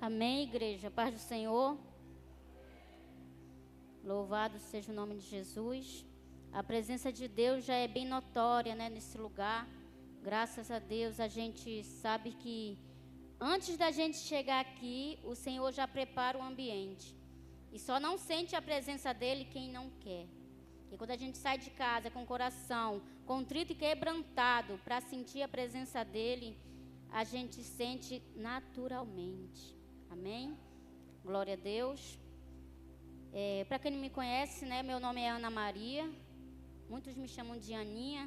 Amém, igreja. Paz do Senhor. Louvado seja o nome de Jesus. A presença de Deus já é bem notória, né, nesse lugar. Graças a Deus, a gente sabe que antes da gente chegar aqui, o Senhor já prepara o ambiente. E só não sente a presença dEle quem não quer. E quando a gente sai de casa com o coração contrito e quebrantado para sentir a presença dEle, a gente sente naturalmente. Amém? Glória a Deus. Para quem não me conhece, né, meu nome é Ana Maria. Muitos me chamam de Aninha.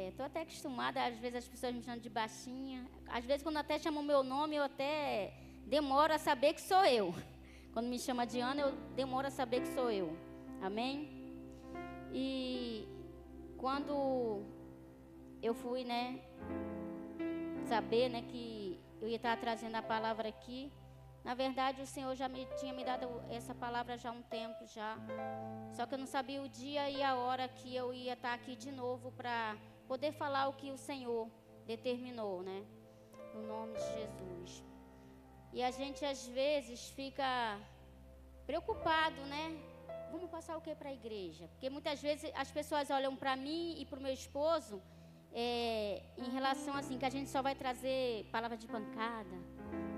Estou até acostumada, às vezes as pessoas me chamam de baixinha. Às vezes quando até chamam meu nome, eu até demoro a saber que sou eu. Quando me chama de Ana, eu demoro a saber que sou eu. Amém? E quando eu fui, né, saber, né, que eu ia estar trazendo a palavra aqui, na verdade o Senhor já tinha me dado essa palavra já há um tempo já. Só que eu não sabia o dia e a hora que eu ia estar aqui de novo para poder falar o que o Senhor determinou, né? No nome de Jesus. E a gente às vezes fica preocupado, né? Vamos passar o que para a igreja? Porque muitas vezes as pessoas olham para mim e para o meu esposo em relação assim, que a gente só vai trazer palavra de pancada,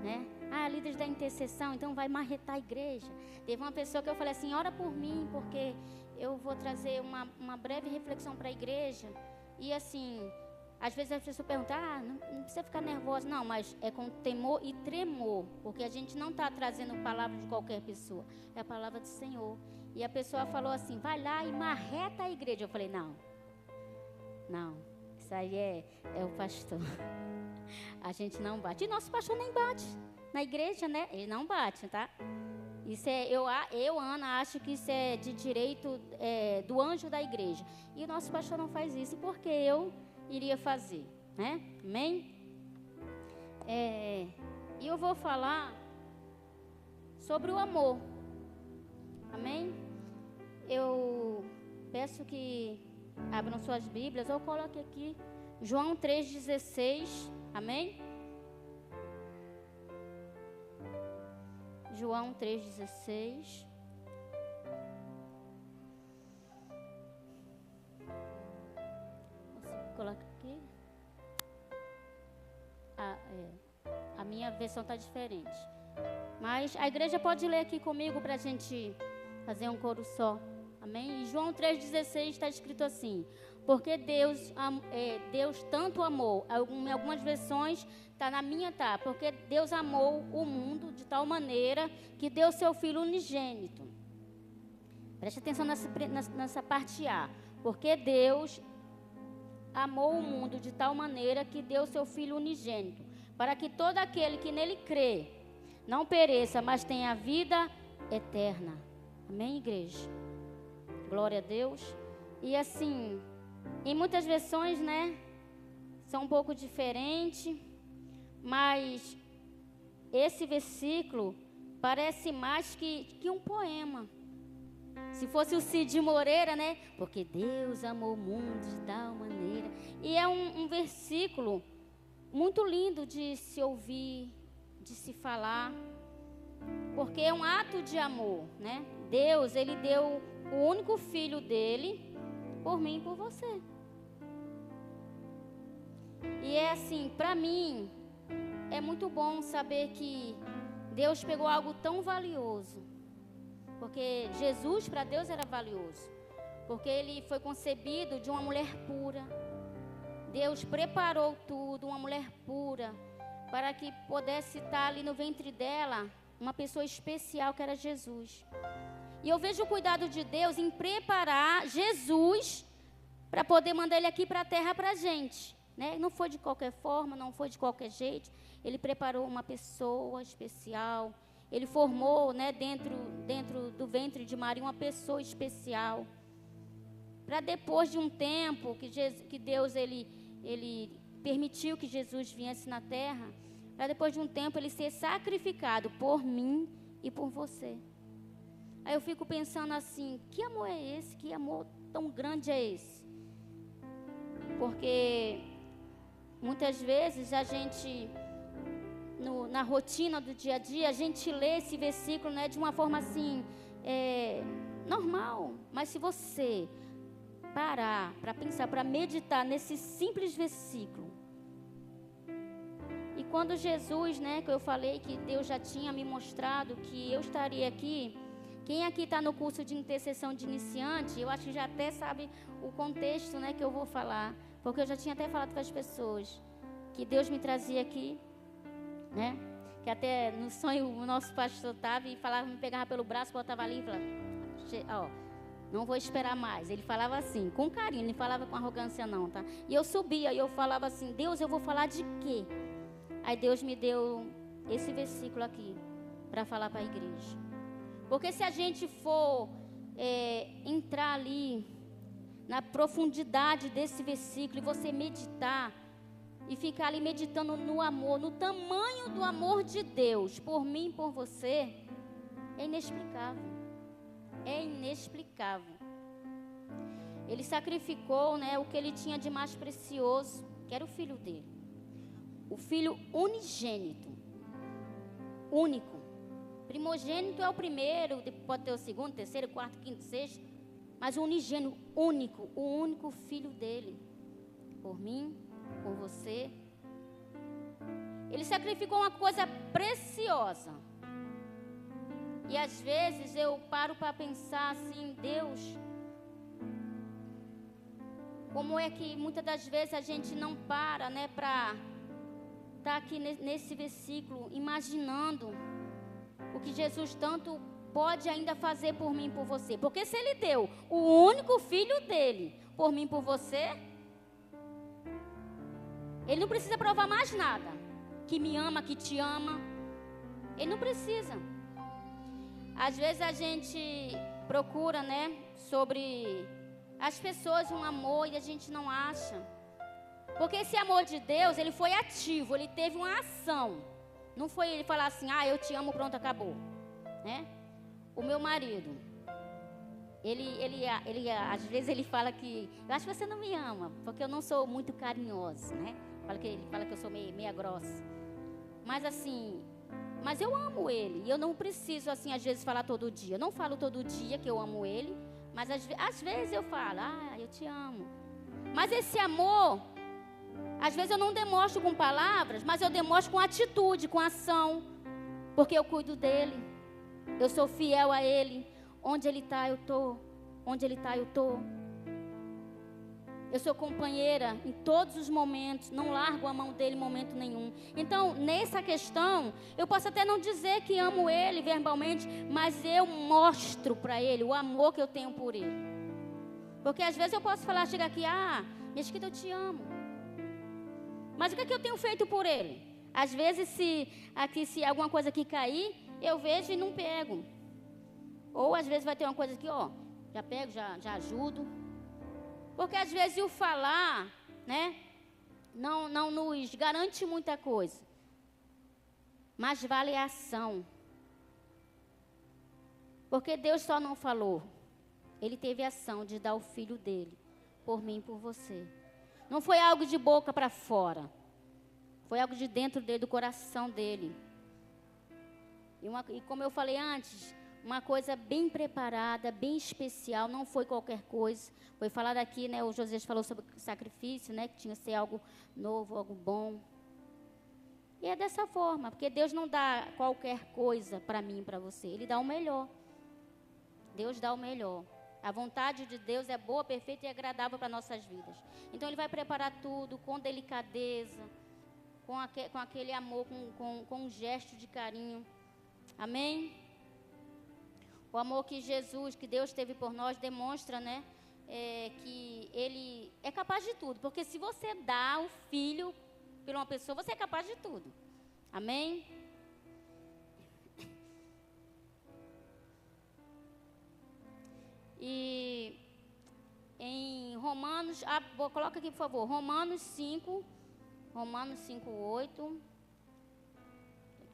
né? Líderes da intercessão, então vai marretar a igreja. Teve uma pessoa que eu falei assim, ora por mim, porque eu vou trazer uma breve reflexão para a igreja. E assim, às vezes as pessoas perguntam, não precisa ficar nervosa. Não, mas é com temor e tremor, porque a gente não está trazendo palavra de qualquer pessoa, é a palavra do Senhor. E a pessoa falou assim, vai lá e marreta a igreja. Eu falei, não, isso aí é o pastor. A gente não bate. E nosso pastor nem bate na igreja, né? Ele não bate, tá? Isso eu, Ana, acho que isso é de direito do anjo da igreja. E o nosso pastor não faz isso, porque eu iria fazer, né? Amém? E eu vou falar sobre o amor. Amém? Eu peço que abram suas Bíblias, ou coloque aqui João 3,16. Amém? João 3,16. Você coloca aqui. A minha versão está diferente. Mas a igreja pode ler aqui comigo para a gente fazer um coro só. Amém? E João 3,16 está escrito assim. Porque Deus tanto amou. Em algumas versões está na minha, tá? Porque Deus amou o mundo de tal maneira que deu seu Filho unigênito. Preste atenção nessa parte A. Porque Deus amou o mundo de tal maneira que deu seu Filho unigênito, para que todo aquele que nele crê não pereça, mas tenha vida eterna. Amém, igreja? Glória a Deus. E assim, em muitas versões, né, são um pouco diferentes, mas esse versículo parece mais que um poema. Se fosse o Cid Moreira, né, porque Deus amou o mundo de tal maneira. E é um versículo muito lindo de se ouvir, de se falar, porque é um ato de amor, né? Deus, Ele deu o único filho dele por mim e por você. E é assim, para mim, é muito bom saber que Deus pegou algo tão valioso. Porque Jesus, para Deus, era valioso. Porque Ele foi concebido de uma mulher pura. Deus preparou tudo, uma mulher pura, para que pudesse estar ali no ventre dela uma pessoa especial que era Jesus. E eu vejo o cuidado de Deus em preparar Jesus para poder mandar Ele aqui para a terra para a gente, né? Não foi de qualquer forma, não foi de qualquer jeito. Ele preparou uma pessoa especial. Ele formou, né, dentro do ventre de Maria uma pessoa especial. Para depois de um tempo que Deus ele permitiu que Jesus viesse na terra, para depois de um tempo ele ser sacrificado por mim e por você. Aí eu fico pensando assim, que amor é esse? Que amor tão grande é esse? Porque muitas vezes a gente na rotina do dia a dia, a gente lê esse versículo, né, de uma forma assim, normal. Mas se você parar para pensar, para meditar nesse simples versículo, e quando Jesus, né, que eu falei que Deus já tinha me mostrado que eu estaria aqui, quem aqui está no curso de intercessão de iniciante, eu acho que já até sabe o contexto, né, que eu vou falar, porque eu já tinha até falado com as pessoas que Deus me trazia aqui, né, que até no sonho o nosso pastor estava e falava, me pegava pelo braço, botava ali e falava, não vou esperar mais. Ele falava assim, com carinho, não falava com arrogância não, tá? E eu subia e eu falava assim, Deus, eu vou falar de quê? Aí Deus me deu esse versículo aqui, para falar para a igreja. Porque se a gente for entrar ali na profundidade desse versículo e você meditar e ficar ali meditando no amor, no tamanho do amor de Deus por mim e por você, é inexplicável. É inexplicável. Ele sacrificou, né, o que ele tinha de mais precioso, que era o filho dele. O filho unigênito. Único. Primogênito é o primeiro, pode ter o segundo, terceiro, quarto, quinto, sexto. Mas o unigênito, único, o único filho dele. Por mim, por você. Ele sacrificou uma coisa preciosa. E às vezes eu paro para pensar assim, Deus, como é que muitas das vezes a gente não para, né, para estar aqui nesse versículo, imaginando o que Jesus tanto pode ainda fazer por mim e por você. Porque se Ele deu o único filho dele por mim e por você, Ele não precisa provar mais nada. Que me ama, que te ama. Ele não precisa. Às vezes a gente procura, né, sobre as pessoas um amor e a gente não acha. Porque esse amor de Deus, ele foi ativo, ele teve uma ação. Não foi ele falar assim, eu te amo, pronto, acabou. Né? O meu marido, ele às vezes ele fala que, eu acho que você não me ama, porque eu não sou muito carinhosa, né? Ele fala que eu sou meia grossa. Mas assim, mas eu amo ele. E eu não preciso, assim, às vezes falar todo dia. Eu não falo todo dia que eu amo ele, mas às vezes eu falo, eu te amo. Mas esse amor, às vezes eu não demonstro com palavras, mas eu demonstro com atitude, com ação. Porque eu cuido dele. Eu sou fiel a ele. Onde ele está, eu estou. Onde ele está, eu estou. Eu sou companheira em todos os momentos. Não largo a mão dele em momento nenhum. Então, nessa questão, eu posso até não dizer que amo ele verbalmente, mas eu mostro para ele o amor que eu tenho por ele. Porque às vezes eu posso falar, chega aqui, Mesquita, eu te amo. Mas o que é que eu tenho feito por ele? Às vezes, se alguma coisa aqui cair, eu vejo e não pego. Ou às vezes vai ter uma coisa aqui, já pego, já ajudo. Porque às vezes o falar, né, não nos garante muita coisa. Mas vale a ação. Porque Deus só não falou. Ele teve a ação de dar o filho dele, por mim e por você. Não foi algo de boca para fora. Foi algo de dentro dele, do coração dele. E como eu falei antes, uma coisa bem preparada, bem especial, não foi qualquer coisa. Foi falado aqui, né, o José falou sobre sacrifício, né, que tinha que ser algo novo, algo bom. E é dessa forma, porque Deus não dá qualquer coisa para mim e para você. Ele dá o melhor. Deus dá o melhor. A vontade de Deus é boa, perfeita e agradável para nossas vidas. Então Ele vai preparar tudo com delicadeza, com aquele amor, com um gesto de carinho. Amém? O amor que Jesus, que Deus teve por nós, demonstra, né, que Ele é capaz de tudo. Porque se você dá o filho por uma pessoa, você é capaz de tudo. Amém? E em Romanos, coloca aqui por favor, Romanos 5, 8.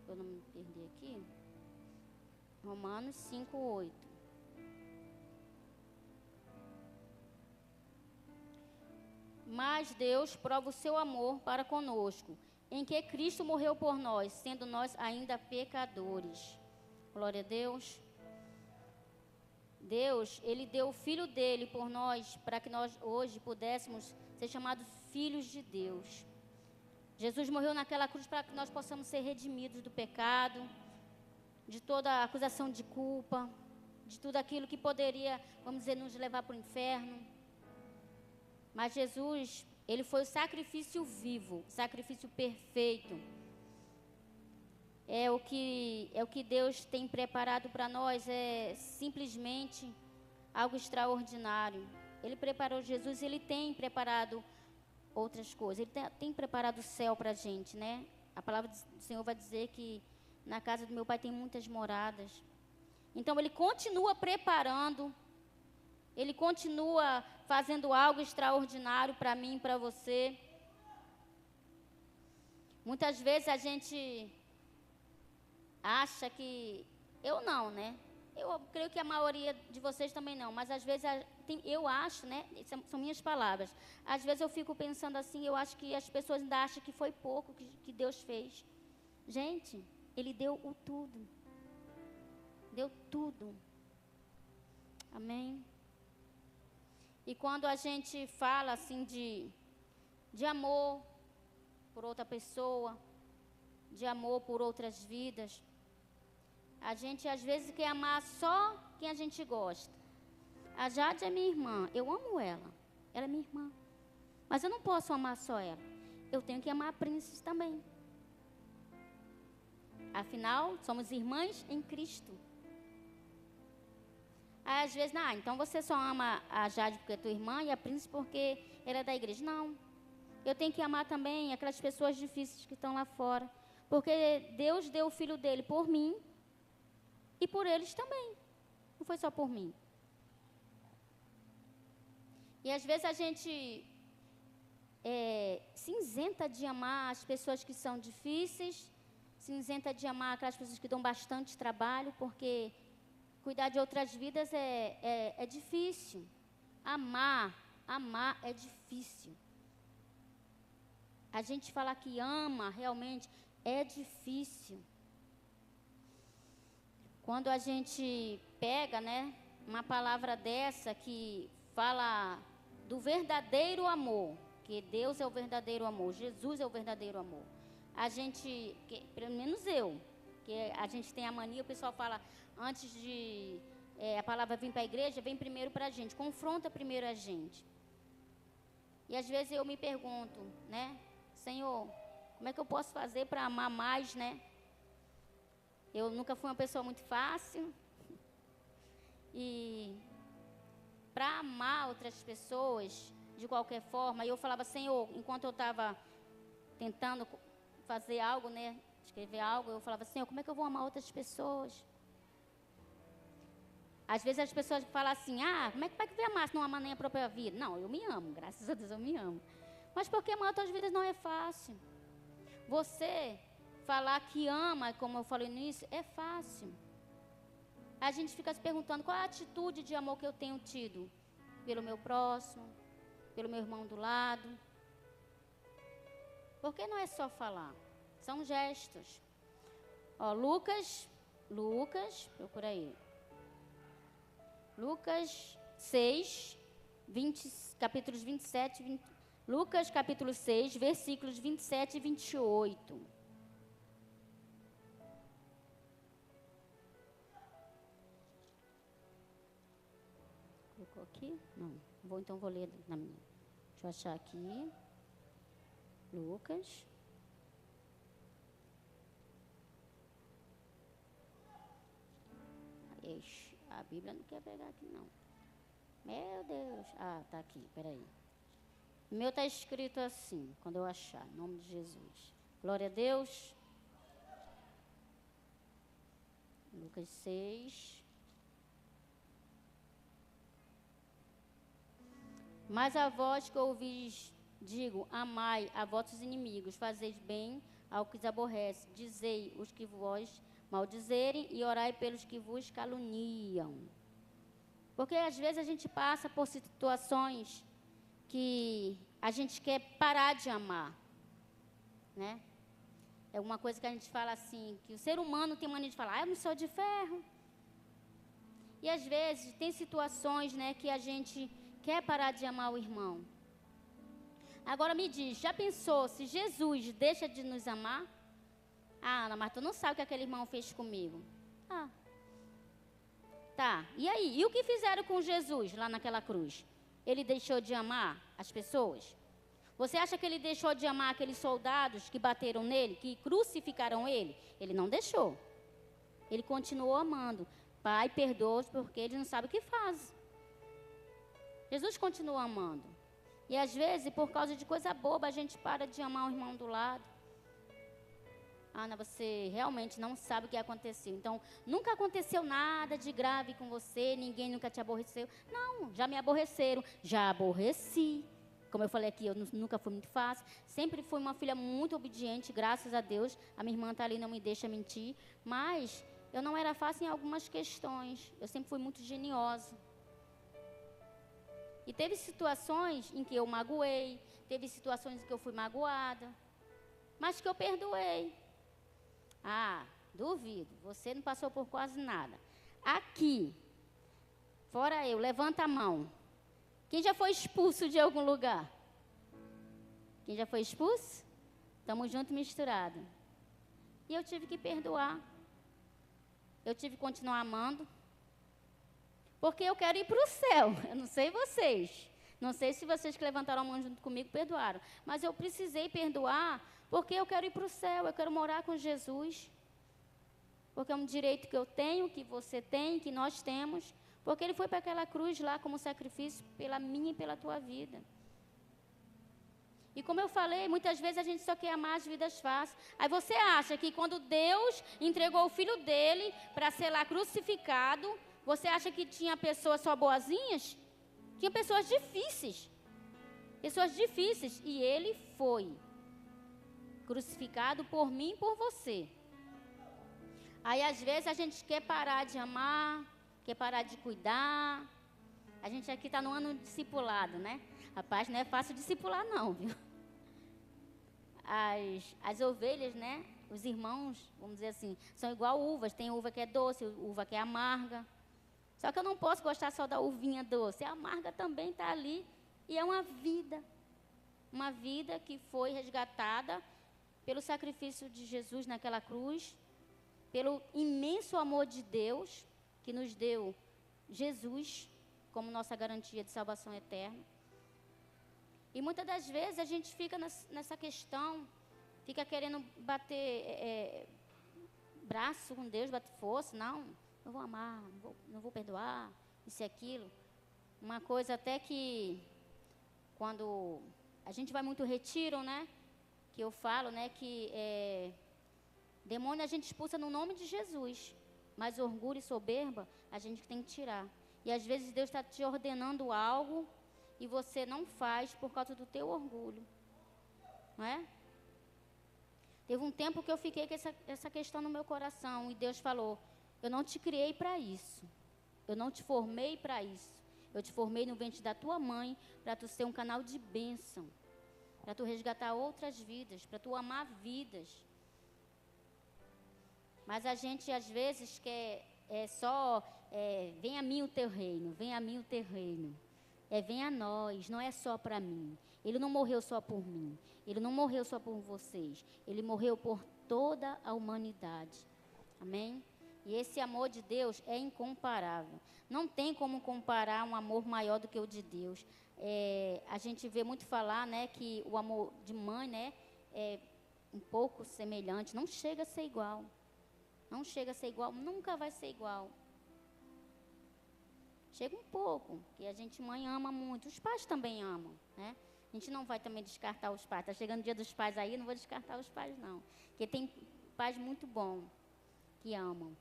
Eu não me perdi aqui. Romanos 5, 8. Mas Deus prova o seu amor para conosco, em que Cristo morreu por nós, sendo nós ainda pecadores. Glória a Deus. Deus, Ele deu o Filho dele por nós, para que nós hoje pudéssemos ser chamados filhos de Deus. Jesus morreu naquela cruz para que nós possamos ser redimidos do pecado, de toda acusação de culpa, de tudo aquilo que poderia, vamos dizer, nos levar para o inferno. Mas Jesus, Ele foi o sacrifício vivo, sacrifício perfeito. É o que Deus tem preparado para nós, é simplesmente algo extraordinário. Ele preparou Jesus, Ele tem preparado outras coisas. Ele tem preparado o céu para a gente, né? A palavra do Senhor vai dizer que na casa do meu Pai tem muitas moradas. Então, Ele continua preparando, Ele continua fazendo algo extraordinário para mim e para você. Muitas vezes a gente acha que... Eu não, né? Eu creio que a maioria de vocês também não. Mas às vezes eu acho, né? São minhas palavras. Às vezes eu fico pensando assim, eu acho que as pessoas ainda acham que foi pouco que Deus fez. Gente, Ele deu o tudo. Deu tudo. Amém? E quando a gente fala assim de amor por outra pessoa, de amor por outras vidas, a gente às vezes quer amar só quem a gente gosta. A Jade é minha irmã, eu amo ela é minha irmã, mas eu não posso amar só ela, eu tenho que amar a Princess também. Afinal, somos irmãs em Cristo. Aí, às vezes, então você só ama a Jade porque é tua irmã e a Princess porque ela é da igreja. Não, eu tenho que amar também aquelas pessoas difíceis que estão lá fora, porque Deus deu o Filho dele por mim e por eles também. Não foi só por mim. E às vezes a gente se isenta de amar as pessoas que são difíceis, se isenta de amar aquelas pessoas que dão bastante trabalho, porque cuidar de outras vidas é difícil. Amar é difícil. A gente falar que ama realmente é difícil. Quando a gente pega, né, uma palavra dessa que fala do verdadeiro amor, que Deus é o verdadeiro amor, Jesus é o verdadeiro amor. A gente, pelo menos eu, que a gente tem a mania, o pessoal fala, antes de a palavra vir para a igreja, vem primeiro para a gente, confronta primeiro a gente. E às vezes eu me pergunto, né, Senhor, como é que eu posso fazer para amar mais, né? Eu nunca fui uma pessoa muito fácil. E para amar outras pessoas, de qualquer forma, eu falava, Senhor, enquanto eu estava tentando fazer algo, né, escrever algo, eu falava, Senhor, como é que eu vou amar outras pessoas? Às vezes as pessoas falam assim, como é que vai amar se não amar nem a própria vida? Não, eu me amo, graças a Deus eu me amo. Mas porque amar outras vidas não é fácil. Você falar que ama, como eu falei nisso, é fácil. A gente fica se perguntando qual é a atitude de amor que eu tenho tido pelo meu próximo, pelo meu irmão do lado. Porque não é só falar, são gestos. Lucas, procura aí. Lucas 6, capítulos 27 e 20. Lucas capítulo 6, versículos 27 e 28. Colocou aqui? Não. Então vou ler na minha. Deixa eu achar aqui. Lucas. Ixi, a Bíblia não quer pegar aqui, não. Meu Deus. Tá aqui, peraí. O meu está escrito assim, quando eu achar, em nome de Jesus. Glória a Deus. Lucas 6. Mas a vós que ouvis, digo, amai a vossos inimigos, fazeis bem ao que os aborrece, dizei os que vos maldizerem e orai pelos que vos caluniam. Porque às vezes a gente passa por situações que a gente quer parar de amar, né? É uma coisa que a gente fala assim, que o ser humano tem mania de falar, eu não sou de ferro. E às vezes tem situações, né, que a gente quer parar de amar o irmão. Agora me diz, já pensou se Jesus deixa de nos amar? Ah, Ana, mas tu não sabe o que aquele irmão fez comigo. Ah, tá. E aí? E o que fizeram com Jesus lá naquela cruz? Ele deixou de amar as pessoas? Você acha que ele deixou de amar aqueles soldados que bateram nele, que crucificaram ele? Ele não deixou. Ele continuou amando. Pai, perdoa-os porque eles não sabem o que fazem. Jesus continua amando. E às vezes, por causa de coisa boba, a gente para de amar o irmão do lado. Ana, você realmente não sabe o que aconteceu. Então, nunca aconteceu nada de grave com você, ninguém nunca te aborreceu. Não, já me aborreceram, já aborreci. Como eu falei aqui, eu nunca fui muito fácil. Sempre fui uma filha muito obediente, graças a Deus. A minha irmã está ali, não me deixa mentir. Mas eu não era fácil em algumas questões. Eu sempre fui muito geniosa. E teve situações em que eu magoei, teve situações em que eu fui magoada, mas que eu perdoei. Ah, duvido, você não passou por quase nada. Aqui, fora eu, levanta a mão. Quem já foi expulso de algum lugar? Quem já foi expulso? Estamos juntos misturados. E eu tive que perdoar. Eu tive que continuar amando. Porque eu quero ir para o céu. Eu não sei vocês. Não sei se vocês que levantaram a mão junto comigo perdoaram. Mas eu precisei perdoar porque eu quero ir para o céu. Eu quero morar com Jesus. Porque é um direito que eu tenho, que você tem, que nós temos. Porque ele foi para aquela cruz lá como sacrifício pela minha e pela tua vida. E como eu falei, muitas vezes a gente só quer amar as vidas fáceis. Aí você acha que quando Deus entregou o filho dele para ser lá crucificado, você acha que tinha pessoas só boazinhas? Tinha pessoas difíceis. Pessoas difíceis. E ele foi crucificado por mim e por você. Aí às vezes a gente quer parar de amar, quer parar de cuidar. A gente aqui está no ano discipulado, né? Rapaz, não é fácil discipular não, viu? As ovelhas, né? Os irmãos, vamos dizer assim, são igual uvas. Tem uva que é doce, uva que é amarga. Só que eu não posso gostar só da uvinha doce. A amarga também está ali. E é uma vida. Uma vida que foi resgatada pelo sacrifício de Jesus naquela cruz. Pelo imenso amor de Deus que nos deu Jesus como nossa garantia de salvação eterna. E muitas das vezes a gente fica nessa questão, fica querendo bater braço com Deus, bater força. Não, eu vou amar, não vou perdoar, isso e aquilo. Uma coisa até que, quando a gente vai muito retiro, né? Que eu falo, né? Que demônio a gente expulsa no nome de Jesus. Mas orgulho e soberba a gente tem que tirar. E às vezes Deus está te ordenando algo e você não faz por causa do teu orgulho. Não é? Teve um tempo que eu fiquei com essa questão no meu coração. E Deus falou, eu não te criei para isso. Eu não te formei para isso. Eu te formei no ventre da tua mãe para tu ser um canal de bênção. Para tu resgatar outras vidas. Para tu amar vidas. Mas a gente às vezes quer venha a mim o teu reino, venha a mim o teu reino. Venha a nós, não é só para mim. Ele não morreu só por mim, ele não morreu só por vocês, ele morreu por toda a humanidade. Amém? E esse amor de Deus é incomparável. Não tem como comparar um amor maior do que o de Deus. A gente vê muito falar, né, que o amor de mãe, né, é um pouco semelhante, não chega a ser igual. Não chega a ser igual, nunca vai ser igual. Chega um pouco, que a gente mãe ama muito, os pais também amam, né? A gente não vai também descartar os pais. Está chegando o dia dos pais aí, não vou descartar os pais não. Porque tem pais muito bons, que amam.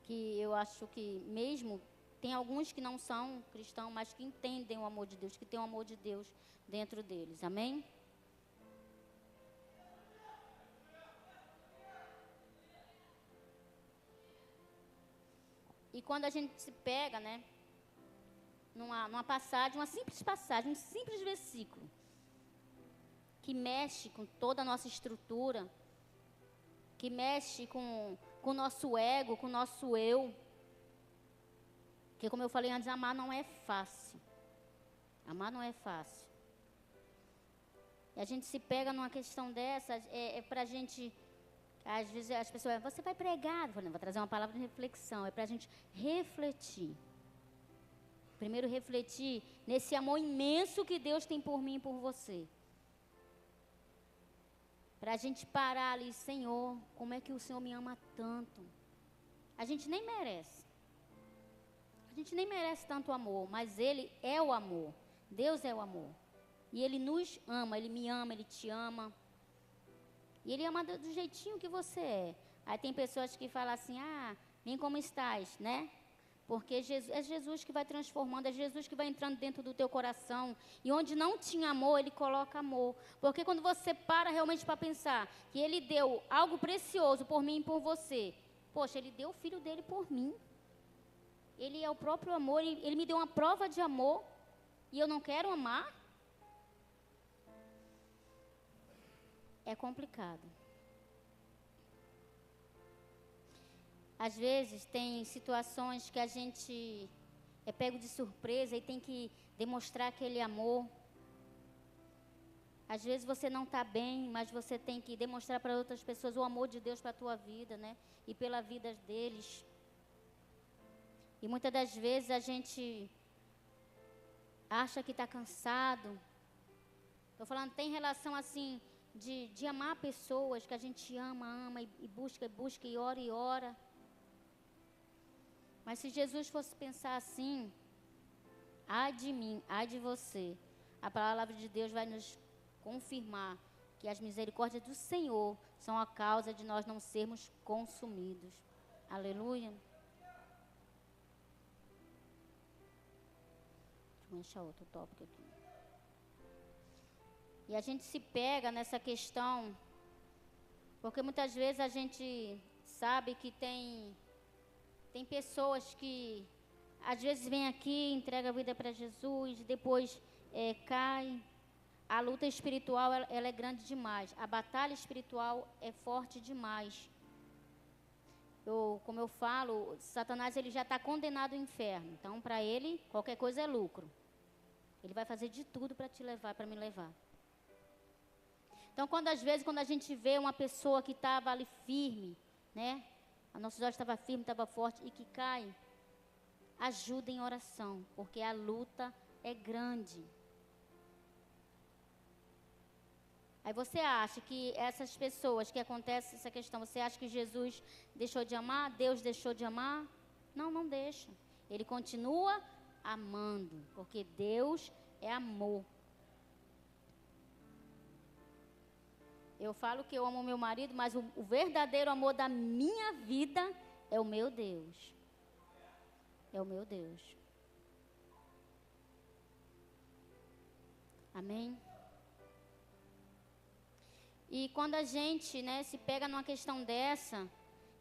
Que eu acho que mesmo, tem alguns que não são cristãos, mas que entendem o amor de Deus, que tem o amor de Deus dentro deles, amém? E quando a gente se pega, né, numa passagem, uma simples passagem, um simples versículo, que mexe com toda a nossa estrutura, que mexe com o nosso ego, com o nosso eu. Porque, como eu falei antes, amar não é fácil. Amar não é fácil. E a gente se pega numa questão dessa, para a gente, às vezes as pessoas, você vai pregar, eu falo, não, vou trazer uma palavra de reflexão, é para a gente refletir. Primeiro refletir nesse amor imenso que Deus tem por mim e por você. Para a gente parar ali, Senhor, como é que o Senhor me ama tanto? A gente nem merece. A gente nem merece tanto amor, mas Ele é o amor. Deus é o amor. E Ele nos ama, Ele me ama, Ele te ama. E Ele ama do jeitinho que você é. Aí tem pessoas que falam assim, vem como estás, né? Porque é Jesus que vai transformando, é Jesus que vai entrando dentro do teu coração. E onde não tinha amor, Ele coloca amor. Porque quando você para realmente para pensar que Ele deu algo precioso por mim e por você. Poxa, Ele deu o Filho dEle por mim. Ele é o próprio amor, Ele me deu uma prova de amor. E eu não quero amar? É complicado. Às vezes tem situações que a gente é pego de surpresa e tem que demonstrar aquele amor. Às vezes você não está bem, mas você tem que demonstrar para outras pessoas o amor de Deus para a tua vida, né? E pela vida deles. E muitas das vezes a gente acha que está cansado. Estou falando, tem relação assim de amar pessoas que a gente ama e busca e ora. Mas se Jesus fosse pensar assim, ai de mim, ai de você, a palavra de Deus vai nos confirmar que as misericórdias do Senhor são a causa de nós não sermos consumidos. Aleluia. Deixa eu achar outro tópico aqui. E a gente se pega nessa questão, porque muitas vezes a gente sabe que tem pessoas que às vezes vêm aqui, entregam a vida para Jesus, depois cai. A luta espiritual ela é grande demais. A batalha espiritual é forte demais. Como eu falo, Satanás ele já está condenado ao inferno. Então, para ele, qualquer coisa é lucro. Ele vai fazer de tudo para te levar, para me levar. Então, às vezes, quando a gente vê uma pessoa que estava ali firme, né? A nossos olhos estava firme, estava forte e que cai, ajuda em oração, porque a luta é grande. Aí você acha que essas pessoas que acontece essa questão, você acha que Jesus deixou de amar? Deus deixou de amar? Não, não deixa. Ele continua amando, porque Deus é amor. Eu falo que eu amo meu marido, mas o verdadeiro amor da minha vida é o meu Deus. É o meu Deus. Amém? E quando a gente, né, se pega numa questão dessa,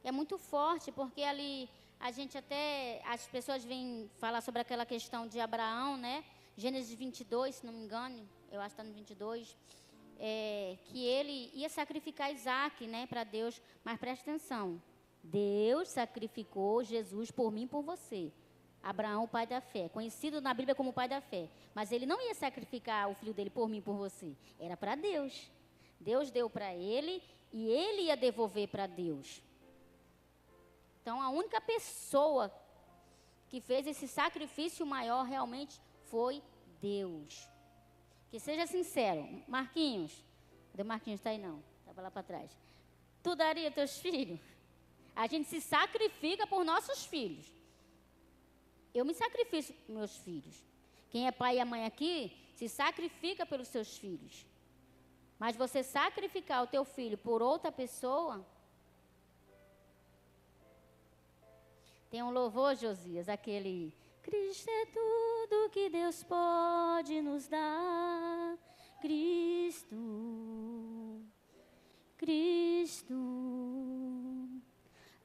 é muito forte, porque ali a gente até, as pessoas vêm falar sobre aquela questão de Abraão, né? Gênesis 22, se não me engano, eu acho que está no 22, que ele ia sacrificar Isaac, né, para Deus. Mas presta atenção, Deus sacrificou Jesus por mim e por você. Abraão, o pai da fé, conhecido na Bíblia como o pai da fé. Mas ele não ia sacrificar o filho dele por mim e por você, era para Deus. Deus deu para ele e ele ia devolver para Deus. Então, a única pessoa que fez esse sacrifício maior realmente foi Deus. Que seja sincero, Marquinhos, cadê o Marquinhos? Está aí não, estava lá para trás. Tu daria teus filhos? A gente se sacrifica por nossos filhos. Eu me sacrifico por meus filhos. Quem é pai e mãe aqui, se sacrifica pelos seus filhos. Mas você sacrificar o teu filho por outra pessoa... Tem um louvor, Josias, aquele... Cristo é tudo que Deus pode nos dar. Cristo, Cristo,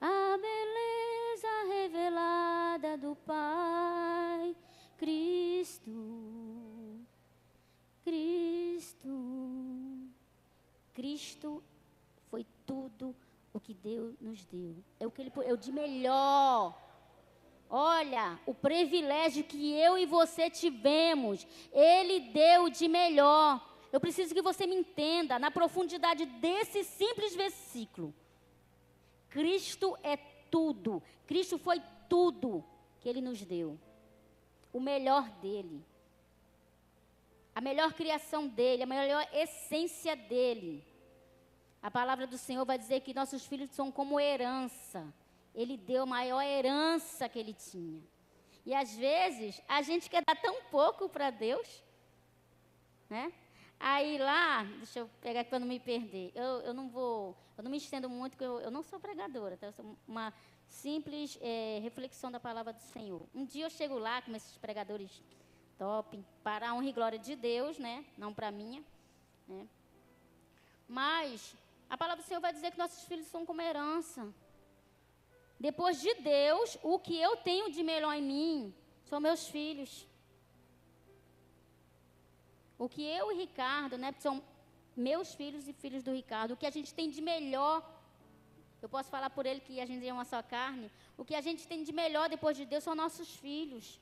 a beleza revelada do Pai. Cristo, Cristo, Cristo foi tudo o que Deus nos deu. É o que é o de melhor. Olha, o privilégio que eu e você tivemos, Ele deu de melhor. Eu preciso que você me entenda, na profundidade desse simples versículo. Cristo é tudo. Cristo foi tudo que Ele nos deu. O melhor dEle. A melhor criação dEle, a melhor essência dEle. A palavra do Senhor vai dizer que nossos filhos são como herança. Ele deu a maior herança que Ele tinha. E às vezes, a gente quer dar tão pouco para Deus, né? Aí lá, deixa eu pegar aqui para não me perder. Eu não me estendo muito, porque eu não sou pregadora, tá? Eu sou uma simples reflexão da palavra do Senhor. Um dia eu chego lá com esses pregadores top, para a honra e glória de Deus, né? Não para a minha, né? Mas a palavra do Senhor vai dizer que nossos filhos são como herança. Depois de Deus, o que eu tenho de melhor em mim são meus filhos. O que eu e Ricardo, né, são meus filhos e filhos do Ricardo, o que a gente tem de melhor, eu posso falar por ele que a gente é uma só carne, o que a gente tem de melhor depois de Deus são nossos filhos.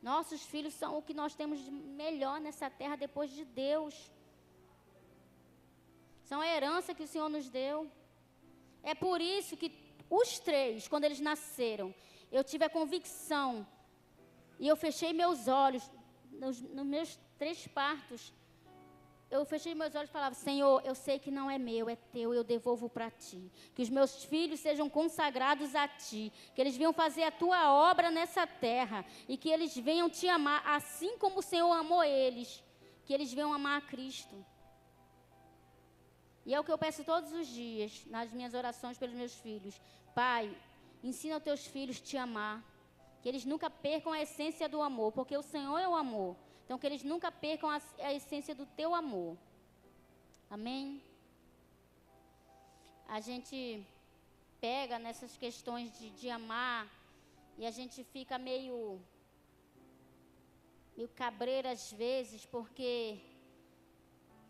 Nossos filhos são o que nós temos de melhor nessa terra depois de Deus. São a herança que o Senhor nos deu. É por isso que os três, quando eles nasceram, eu tive a convicção, e eu fechei meus olhos, nos meus 3 partos, eu fechei meus olhos e falava: Senhor, eu sei que não é meu, é teu, eu devolvo para ti. Que os meus filhos sejam consagrados a ti, que eles venham fazer a tua obra nessa terra, e que eles venham te amar, assim como o Senhor amou eles, que eles venham amar a Cristo. E é o que eu peço todos os dias, nas minhas orações pelos meus filhos. Pai, ensina os teus filhos a te amar. Que eles nunca percam a essência do amor, porque o Senhor é o amor. Então, que eles nunca percam a essência do teu amor. Amém? A gente pega nessas questões de amar e a gente fica meio cabreiro às vezes, porque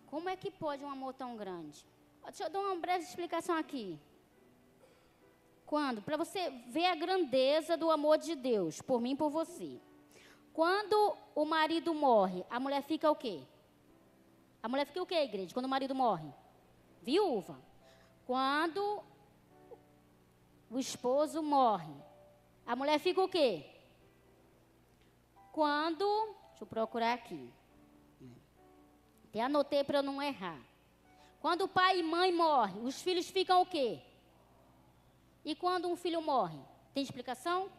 como é que pode um amor tão grande? Deixa eu dar uma breve explicação aqui. Quando? Para você ver a grandeza do amor de Deus, por mim e por você. Quando o marido morre, a mulher fica o quê? A mulher fica o quê, igreja, quando o marido morre? Viúva. Quando o esposo morre, a mulher fica o quê? Quando, deixa eu procurar aqui. Até anotei para eu não errar. Quando pai e mãe morrem, os filhos ficam o quê? E quando um filho morre? Tem explicação?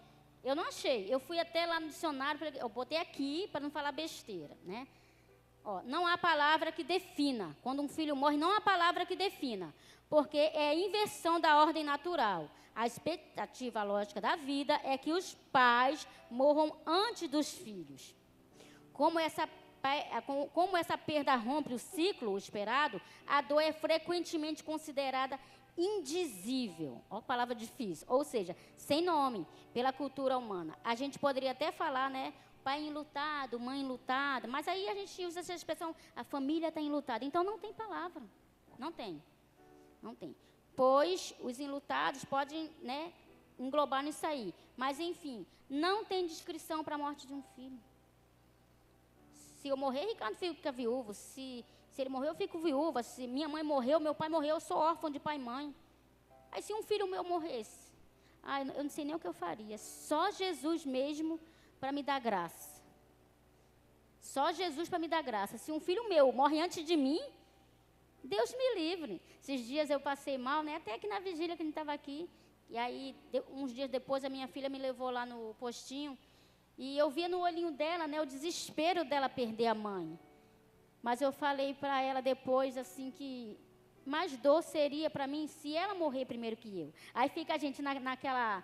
Eu não achei. Eu fui até lá no dicionário, eu botei aqui para não falar besteira, né? Ó, não há palavra que defina. Quando um filho morre, não há palavra que defina. Porque é a inversão da ordem natural. A expectativa lógica da vida é que os pais morram antes dos filhos. Como essa perda rompe o ciclo esperado, a dor é frequentemente considerada indizível. Olha que palavra difícil. Ou seja, sem nome, pela cultura humana. A gente poderia até falar, né? Pai enlutado, mãe enlutada. Mas aí a gente usa essa expressão, a família está enlutada. Então não tem palavra. Não tem. Não tem. Pois os enlutados podem, né, englobar nisso aí. Mas, enfim, não tem descrição para a morte de um filho. Se eu morrer, Ricardo fica viúvo. Se ele morreu, eu fico viúva. Se minha mãe morreu, meu pai morreu, eu sou órfão de pai e mãe. Aí se um filho meu morresse, eu não sei nem o que eu faria. Só Jesus mesmo para me dar graça. Só Jesus para me dar graça. Se um filho meu morre antes de mim, Deus me livre. Esses dias eu passei mal, né? Até aqui na vigília que a gente estava aqui. E aí, uns dias depois, a minha filha me levou lá no postinho. E eu via no olhinho dela, né, o desespero dela perder a mãe. Mas eu falei para ela depois, assim, que mais dor seria para mim se ela morrer primeiro que eu. Aí fica a gente naquela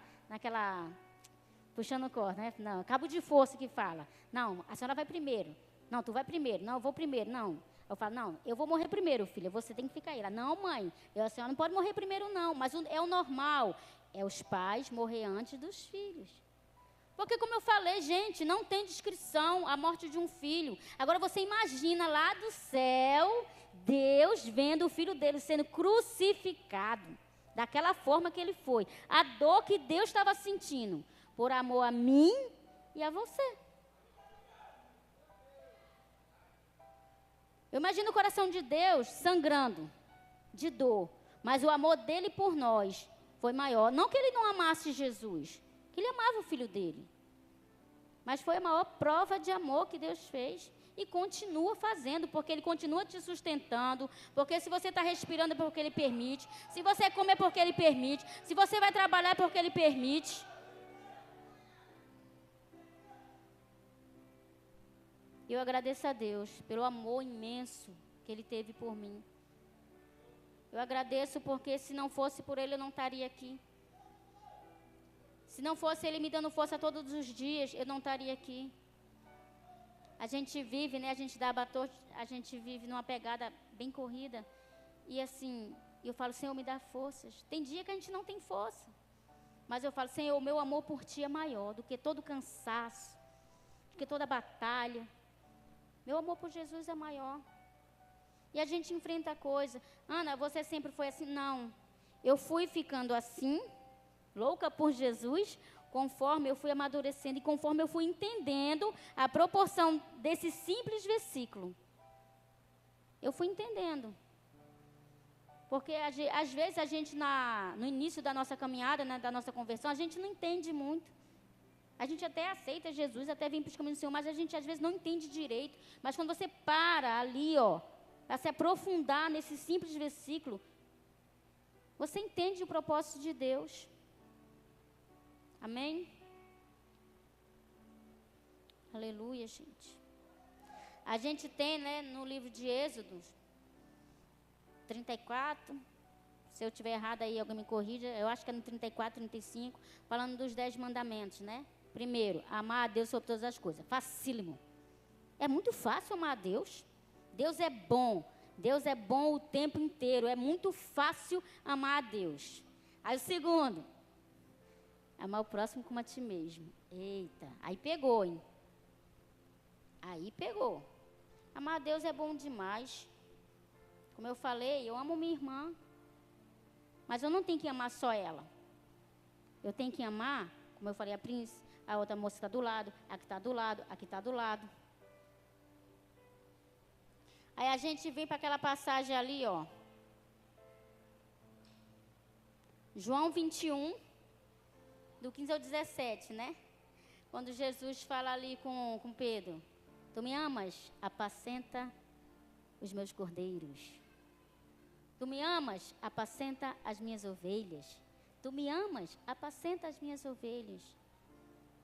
puxando corda, né? Não, cabo de força que fala. Não, a senhora vai primeiro. Não, tu vai primeiro. Não, eu vou primeiro. Não. Eu falo, não, eu vou morrer primeiro, filha. Você tem que ficar aí. Ela, não, mãe, a senhora não pode morrer primeiro, não. Mas é o normal. É os pais morrer antes dos filhos. Porque, como eu falei, gente, não tem descrição a morte de um filho. Agora você imagina lá do céu, Deus vendo o filho dele sendo crucificado, daquela forma que ele foi. A dor que Deus estava sentindo, por amor a mim e a você. Eu imagino o coração de Deus sangrando de dor, mas o amor dele por nós foi maior. Não que ele não amasse Jesus, que ele amava o filho dele. Mas foi a maior prova de amor que Deus fez e continua fazendo, porque Ele continua te sustentando, porque se você está respirando é porque Ele permite, se você come é porque Ele permite, se você vai trabalhar é porque Ele permite. Eu agradeço a Deus pelo amor imenso que Ele teve por mim. Eu agradeço porque se não fosse por Ele eu não estaria aqui. Se não fosse Ele me dando força todos os dias, eu não estaria aqui. A gente vive, né? A gente dá batom, a gente vive numa pegada bem corrida. E assim, eu falo, Senhor, me dá forças. Tem dia que a gente não tem força. Mas eu falo, Senhor, o meu amor por Ti é maior do que todo cansaço, do que toda batalha. Meu amor por Jesus é maior. E a gente enfrenta a coisa. Ana, você sempre foi assim? Não. Eu fui ficando assim, louca por Jesus, conforme eu fui amadurecendo e conforme eu fui entendendo a proporção desse simples versículo. Eu fui entendendo. Porque às vezes a gente, no início da nossa caminhada, né, da nossa conversão, a gente não entende muito. A gente até aceita Jesus, até vem para os caminhos do Senhor, mas a gente às vezes não entende direito. Mas quando você para ali, para se aprofundar nesse simples versículo, você entende o propósito de Deus. Amém? Aleluia, gente. A gente tem, né, no livro de Êxodo 34, se eu estiver errado aí, alguém me corrija, eu acho que é no 34, 35, falando dos 10 mandamentos, né? Primeiro, amar a Deus sobre todas as coisas. Facílimo. É muito fácil amar a Deus. Deus é bom. Deus é bom o tempo inteiro. É muito fácil amar a Deus. Aí o segundo, amar o próximo como a ti mesmo. Eita, aí pegou, hein? Aí pegou. Amar a Deus é bom demais. Como eu falei, eu amo minha irmã. Mas eu não tenho que amar só ela. Eu tenho que amar, como eu falei, a Prince, a outra moça que está do lado, a que está do lado, a que está do lado. Aí a gente vem para aquela passagem ali, João 21, do 15 ao 17, né? Quando Jesus fala ali com Pedro, tu me amas? Apacenta os meus cordeiros. Tu me amas? Apacenta as minhas ovelhas. Tu me amas? Apacenta as minhas ovelhas.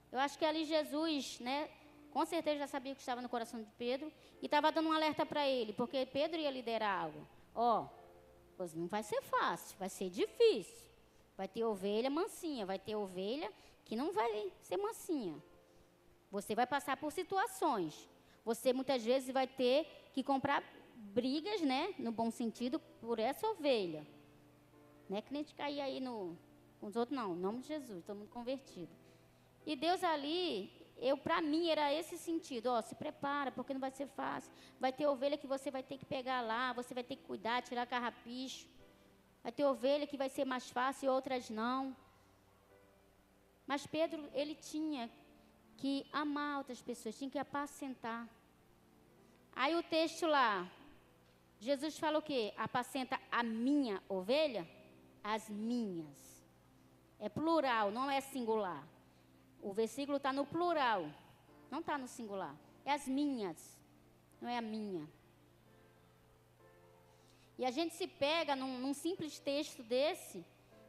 Eu acho que ali Jesus, né, com certeza já sabia o que estava no coração de Pedro e estava dando um alerta para ele, porque Pedro ia liderar algo. Pois não vai ser fácil, vai ser difícil. Vai ter ovelha mansinha, vai ter ovelha que não vai ser mansinha. Você vai passar por situações. Você muitas vezes vai ter que comprar brigas, né, no bom sentido, por essa ovelha. Não é que nem te cair aí com os outros, não. Em nome de Jesus, estou muito convertido. E Deus ali, para mim, era esse sentido. Se prepara, porque não vai ser fácil. Vai ter ovelha que você vai ter que pegar lá, você vai ter que cuidar, tirar carrapicho. Vai ter ovelha que vai ser mais fácil e outras não. Mas Pedro, ele tinha que amar outras pessoas, tinha que apacentar. Aí o texto lá, Jesus fala o quê? Apacenta a minha ovelha? As minhas. É plural, não é singular. O versículo está no plural, não está no singular. É as minhas, não é a minha. E a gente se pega num simples texto desse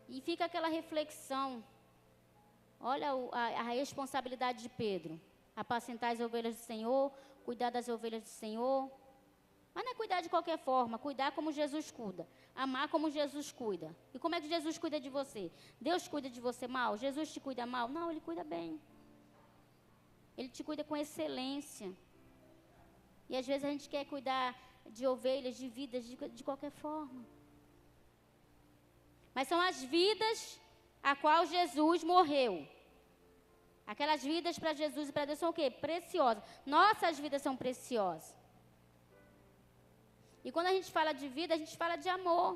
e fica aquela reflexão. Olha a responsabilidade de Pedro. Apacentar as ovelhas do Senhor, cuidar das ovelhas do Senhor. Mas não é cuidar de qualquer forma, cuidar como Jesus cuida. Amar como Jesus cuida. E como é que Jesus cuida de você? Deus cuida de você mal? Jesus te cuida mal? Não, Ele cuida bem. Ele te cuida com excelência. E às vezes a gente quer cuidar de ovelhas, de vidas, de qualquer forma. Mas são as vidas a qual Jesus morreu. Aquelas vidas para Jesus e para Deus são o quê? Preciosas. Nossas vidas são preciosas. E quando a gente fala de vida, a gente fala de amor.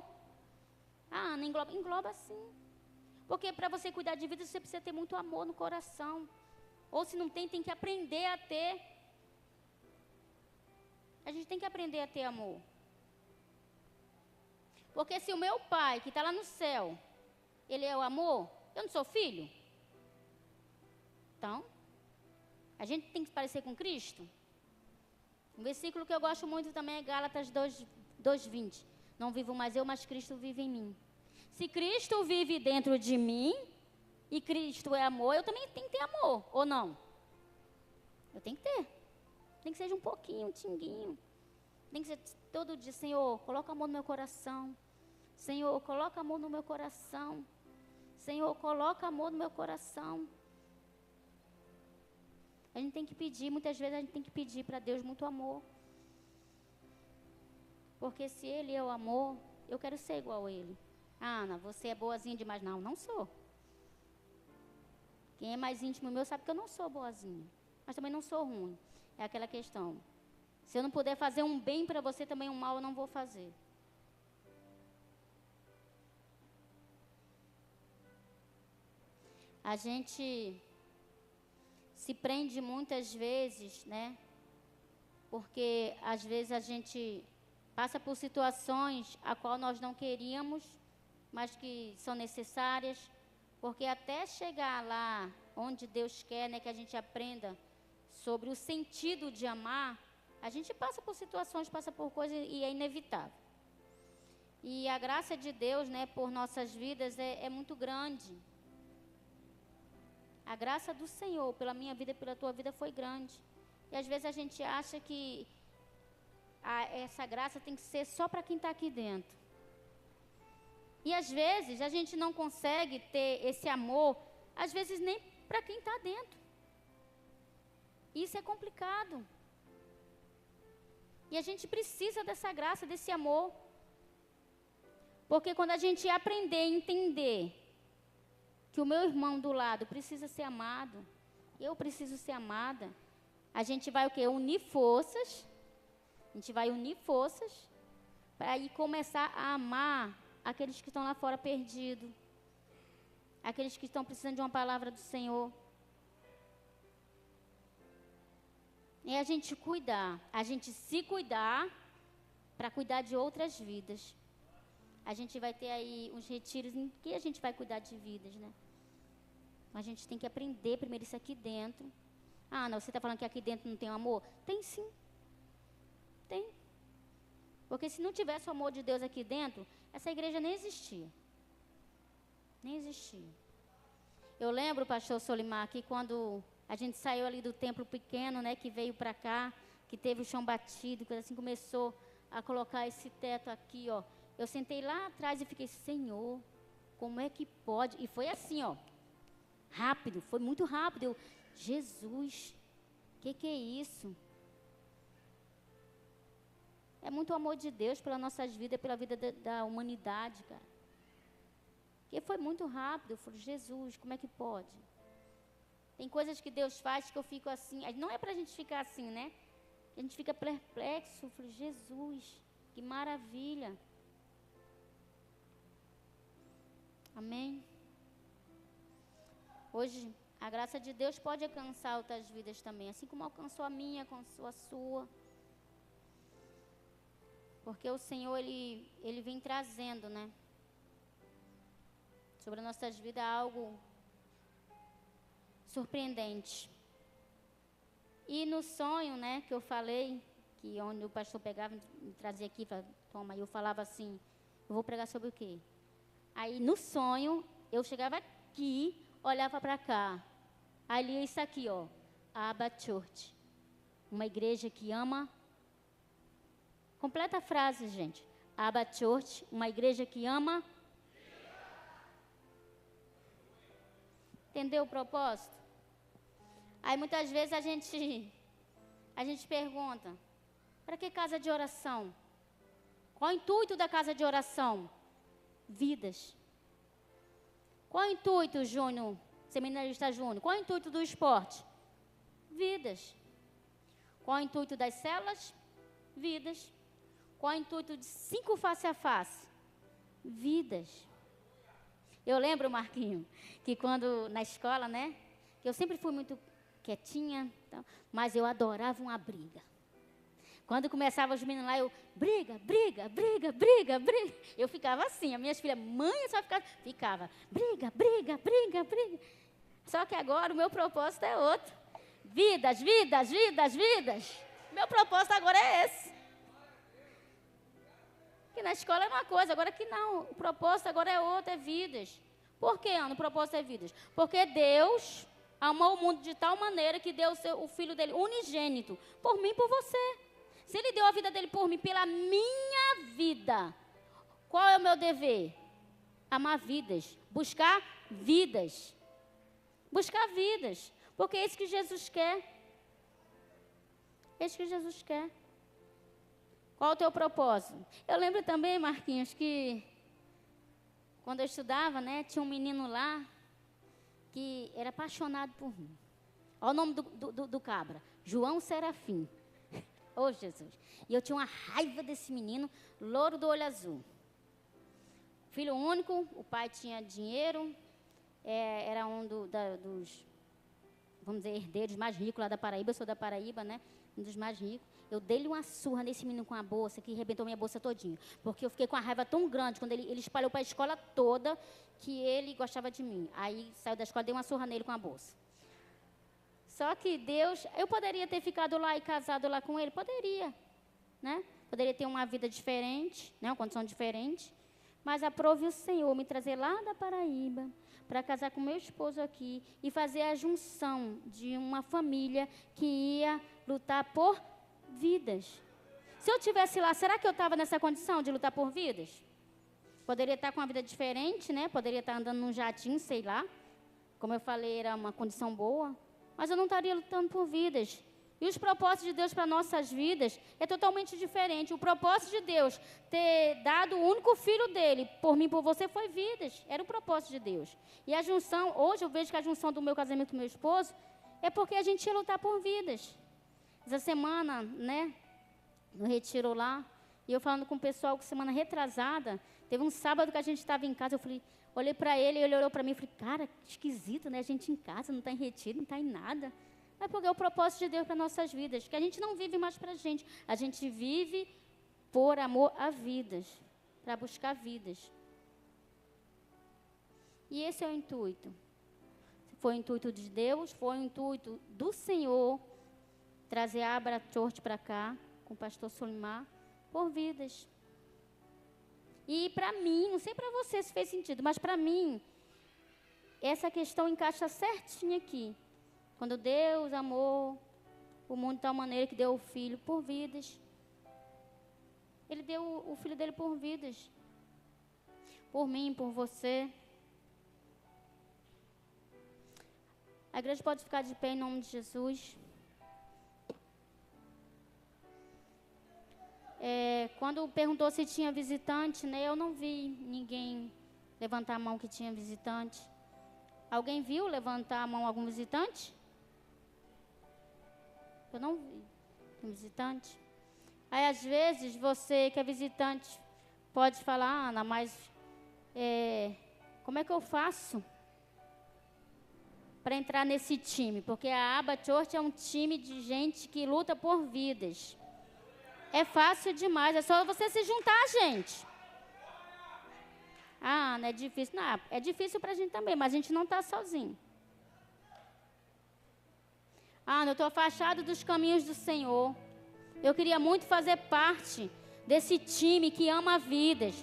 Ah, Ana, engloba sim. Porque para você cuidar de vida, você precisa ter muito amor no coração. Ou se não tem, tem que aprender a ter. A gente tem que aprender a ter amor. Porque se o meu pai, que está lá no céu, ele é o amor, eu não sou filho? Então, a gente tem que se parecer com Cristo. Um versículo que eu gosto muito também é Gálatas 2:20. Não vivo mais eu, mas Cristo vive em mim. Se Cristo vive dentro de mim, e Cristo é amor, eu também tenho que ter amor, ou não? Eu tenho que ter. Nem que seja um pouquinho, um tinguinho. Nem que seja todo dia, Senhor, coloca amor no meu coração. Senhor, coloca amor no meu coração. Senhor, coloca amor no meu coração. A gente tem que pedir, muitas vezes a gente tem que pedir para Deus muito amor. Porque se Ele é o amor, eu quero ser igual a Ele. Ah, Ana, você é boazinha demais. Não, não sou. Quem é mais íntimo meu sabe que eu não sou boazinha. Mas também não sou ruim. É aquela questão. Se eu não puder fazer um bem para você, também um mal eu não vou fazer. A gente se prende muitas vezes, né? Porque às vezes a gente passa por situações a qual nós não queríamos, mas que são necessárias, porque até chegar lá onde Deus quer, né, que a gente aprenda sobre o sentido de amar, a gente passa por situações, passa por coisas e é inevitável. E a graça de Deus, né, por nossas vidas é muito grande. A graça do Senhor pela minha vida e pela tua vida foi grande. E às vezes a gente acha que essa graça tem que ser só para quem está aqui dentro. E às vezes a gente não consegue ter esse amor, às vezes nem para quem está dentro. Isso é complicado. E a gente precisa dessa graça, desse amor. Porque quando a gente aprender a entender que o meu irmão do lado precisa ser amado, eu preciso ser amada, a gente vai o quê? Unir forças. A gente vai unir forças para ir começar a amar aqueles que estão lá fora perdidos, aqueles que estão precisando de uma palavra do Senhor. É a gente cuidar, a gente se cuidar para cuidar de outras vidas. A gente vai ter aí uns retiros em que a gente vai cuidar de vidas, né? A gente tem que aprender primeiro isso aqui dentro. Ah, não, você está falando que aqui dentro não tem amor? Tem sim. Tem. Porque se não tivesse o amor de Deus aqui dentro, essa igreja nem existia. Nem existia. Eu lembro, pastor Solimar, que quando a gente saiu ali do templo pequeno, né, que veio para cá, que teve o chão batido, que assim começou a colocar esse teto aqui, ó. Eu sentei lá atrás e fiquei, Senhor, como é que pode? E foi assim, ó, rápido, foi muito rápido. Eu, Jesus, que é isso? É muito amor de Deus pelas nossas vidas, pela vida da humanidade, cara. E foi muito rápido. Eu falei, Jesus, como é que pode? Tem coisas que Deus faz que eu fico assim. Não é pra gente ficar assim, né? A gente fica perplexo. Eu falei, Jesus, que maravilha. Amém? Hoje, a graça de Deus pode alcançar outras vidas também. Assim como alcançou a minha, alcançou a sua. Porque o Senhor, Ele vem trazendo, né? Sobre as nossas vidas algo surpreendente. E no sonho, né, que eu falei, que onde o pastor pegava, me trazia aqui, falava, toma, eu falava assim, eu vou pregar sobre o quê? Aí no sonho, eu chegava aqui, olhava para cá. Aí lia isso aqui, ó, Abba Church, uma igreja que ama. Completa a frase, gente. Abba Church, uma igreja que ama. Entendeu o propósito? Aí muitas vezes a gente pergunta, para que casa de oração? Qual o intuito da casa de oração? Vidas. Qual o intuito, Júnior, Seminarista Júnior? Qual é o intuito do esporte? Vidas. Qual é o intuito das células? Vidas. Qual é o intuito de 5 face a face? Vidas. Eu lembro, Marquinho, que quando na escola, né? Eu sempre fui muito quietinha, mas eu adorava uma briga. Quando começava os meninos lá, eu, briga. Eu ficava assim, as minhas filhas, mãe, só ficava, briga. Só que agora o meu propósito é outro. Vidas. Meu propósito agora é esse. Que na escola é uma coisa, agora que não. O propósito agora é outro, é vidas. Por que, Ana, o propósito é vidas? Porque Deus amou o mundo de tal maneira que deu o Filho dele unigênito, por mim e por você. Se Ele deu a vida dele por mim, pela minha vida, qual é o meu dever? Amar vidas, buscar vidas. Buscar vidas, porque é isso que Jesus quer. É isso que Jesus quer. Qual o teu propósito? Eu lembro também, Marquinhos, que quando eu estudava, né, tinha um menino lá que era apaixonado por mim. Olha o nome do cabra, João Serafim. Oh, Jesus. E eu tinha uma raiva desse menino, louro do olho azul. Filho único, o pai tinha dinheiro, era um dos, vamos dizer, herdeiros mais ricos lá da Paraíba. Eu sou da Paraíba, né? Um dos mais ricos. Eu dei-lhe uma surra nesse menino com a bolsa, que arrebentou minha bolsa todinha. Porque eu fiquei com a raiva tão grande, quando ele espalhou para a escola toda, que ele gostava de mim. Aí saiu da escola, dei uma surra nele com a bolsa. Só que Deus, eu poderia ter ficado lá e casado lá com ele? Poderia, né? Poderia ter uma vida diferente, né? Uma condição diferente. Mas aprove o Senhor me trazer lá da Paraíba, para casar com meu esposo aqui e fazer a junção de uma família que ia lutar por vidas. Se eu estivesse lá, será que eu estava nessa condição de lutar por vidas? Poderia estar com uma vida diferente, né? Poderia estar andando num jatinho, sei lá. Como eu falei, era uma condição boa. Mas eu não estaria lutando por vidas. E os propósitos de Deus para nossas vidas é totalmente diferente. O propósito de Deus ter dado o único filho dele, por mim e por você, foi vidas. Era o propósito de Deus. E a junção, hoje eu vejo que a junção do meu casamento com meu esposo é porque a gente ia lutar por vidas. Essa semana, né, no retiro lá, e eu falando com o pessoal que semana retrasada, teve um sábado que a gente estava em casa, olhei para ele e ele olhou para mim e falei, cara, esquisito, né, a gente em casa, não está em retiro, não está em nada. É porque é o propósito de Deus para nossas vidas, que a gente não vive mais para a gente vive por amor a vidas, para buscar vidas. E esse é o intuito. Foi o intuito de Deus, foi o intuito do Senhor, trazer a Abra Church para cá, com o pastor Solimar, por vidas. E para mim, não sei para você se fez sentido, mas para mim, essa questão encaixa certinho aqui. Quando Deus amou o mundo de tal maneira que deu o Filho por vidas. Ele deu o Filho dele por vidas. Por mim, por você. A igreja pode ficar de pé em nome de Jesus. Quando perguntou se tinha visitante, né, eu não vi ninguém levantar a mão que tinha visitante. Alguém viu levantar a mão algum visitante? Eu não vi um visitante. Aí, às vezes, você que é visitante pode falar, Ana, mas como é que eu faço para entrar nesse time? Porque a Abra Church é um time de gente que luta por vidas. É fácil demais, é só você se juntar, gente. Ah, não é difícil. Não, é difícil para a gente também, mas a gente não está sozinho. Ah, eu estou afastado dos caminhos do Senhor. Eu queria muito fazer parte desse time que ama vidas.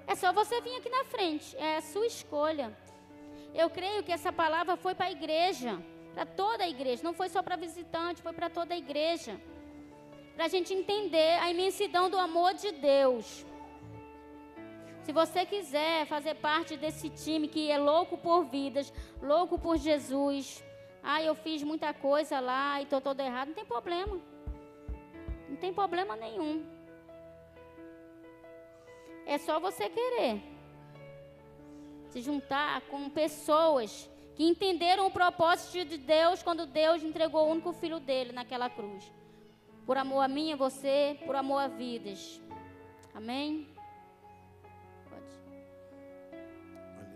É só você vir aqui na frente, é a sua escolha. Eu creio que essa palavra foi para a igreja, para toda a igreja. Não foi só para visitante, foi para toda a igreja. Para a gente entender a imensidão do amor de Deus. Se você quiser fazer parte desse time que é louco por vidas, louco por Jesus, eu fiz muita coisa lá e estou todo errado, não tem problema. Não tem problema nenhum. É só você querer se juntar com pessoas que entenderam o propósito de Deus quando Deus entregou o único filho dele naquela cruz. Por amor a mim e a você, por amor a vidas. Amém?